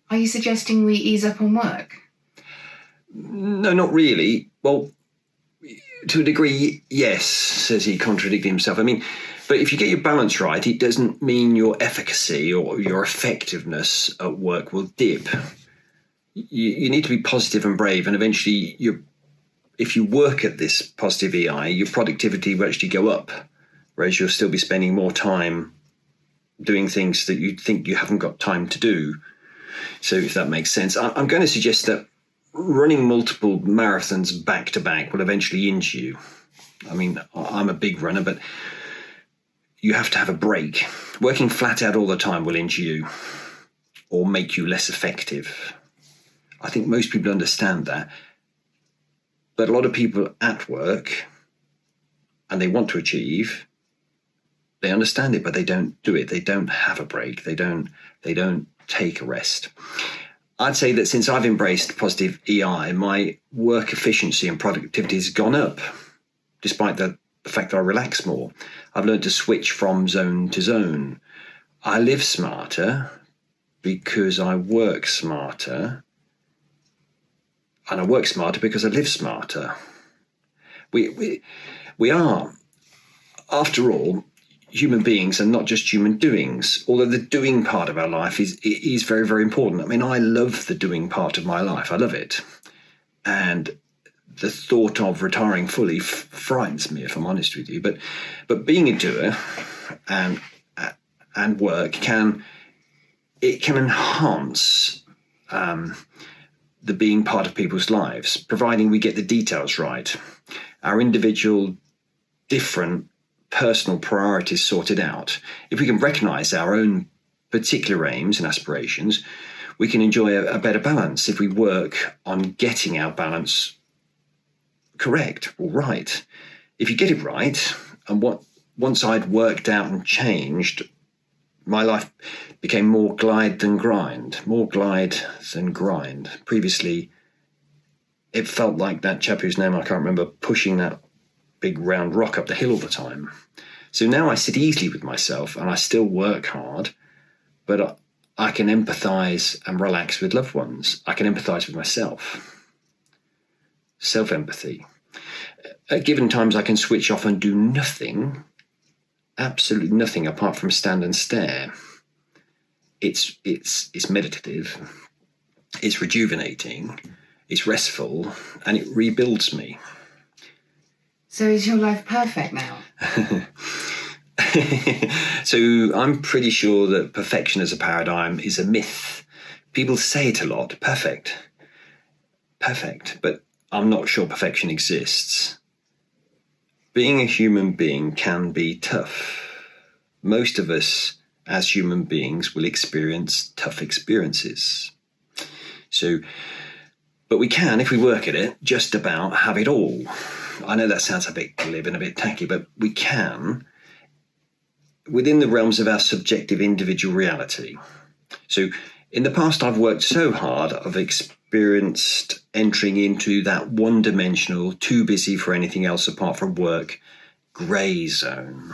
Are you suggesting we ease up on work? No, not really. Well, to a degree, yes, says he, contradicting himself. I mean, but if you get your balance right, it doesn't mean your efficacy or your effectiveness at work will dip. You need to be positive and brave, and eventually, if you work at this positive EI, your productivity will actually go up, whereas you'll still be spending more time doing things that you think you haven't got time to do. So if that makes sense, I'm going to suggest that running multiple marathons back to back will eventually injure you. I mean, I'm a big runner, but you have to have a break. Working flat out all the time will injure you or make you less effective. I think most people understand that. But a lot of people at work, and they want to achieve, they understand it, but they don't do it. They don't have a break. They don't take a rest. I'd say that since I've embraced positive EI, my work efficiency and productivity has gone up, despite the fact that I relax more. I've learned to switch from zone to zone. I live smarter because I work smarter, and I work smarter because I live smarter. We are, after all, human beings and not just human doings, although the doing part of our life is very, very important. I mean, I love the doing part of my life. I love it. And the thought of retiring fully frightens me, if I'm honest with you. But being a doer and work can enhance the being part of people's lives, providing we get the details right. Our individual, different personal priorities sorted out. If we can recognize our own particular aims and aspirations, we can enjoy a better balance if we work on getting our balance correct or right. If you get it right, and once I'd worked out and changed, my life became more glide than grind. Previously, it felt like that chap whose name I can't remember pushing that big round rock up the hill all the time. So now I sit easily with myself and I still work hard, but I can empathise and relax with loved ones. I can empathise with myself. Self-empathy. At given times I can switch off and do nothing, absolutely nothing apart from stand and stare. It's meditative, it's rejuvenating, it's restful, and it rebuilds me. So is your life perfect now? So I'm pretty sure that perfection as a paradigm is a myth. People say it a lot, perfect, but I'm not sure perfection exists. Being a human being can be tough. Most of us as human beings will experience tough experiences. But we can, if we work at it, just about have it all. I know that sounds a bit glib and a bit tacky, but we can, within the realms of our subjective individual reality. So in the past, I've worked so hard, I've experienced entering into that one-dimensional, too busy for anything else apart from work, grey zone,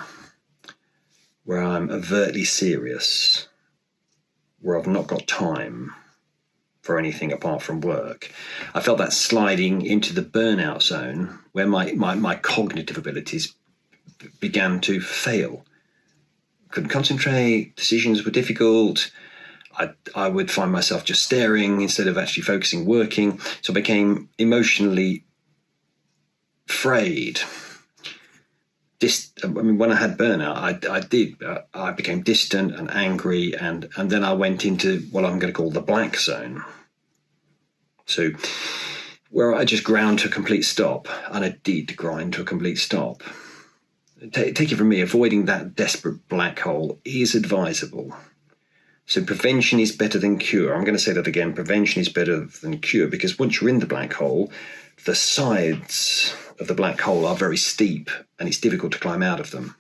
where I'm overtly serious, where I've not got time for anything apart from work. I felt that sliding into the burnout zone where my cognitive abilities began to fail. Couldn't concentrate, decisions were difficult. I would find myself just staring instead of actually focusing, working. So I became emotionally frayed. When I had burnout, I became distant and angry, and then I went into what I'm going to call the black zone. So where I just ground to a complete stop, and I did grind to a complete stop. Take it from me, avoiding that desperate black hole is advisable. So prevention is better than cure. I'm going to say that again. Prevention is better than cure, because once you're in the black hole, the sides of the black hole are very steep and it's difficult to climb out of them.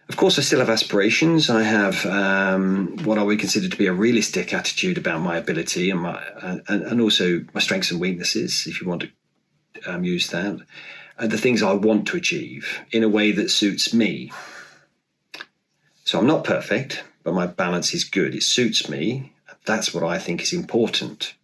Of course, I still have aspirations. I have what I would consider to be a realistic attitude about my ability and also my strengths and weaknesses, if you want to use that, and the things I want to achieve in a way that suits me. So I'm not perfect, but my balance is good. It suits me, That's what I think is important.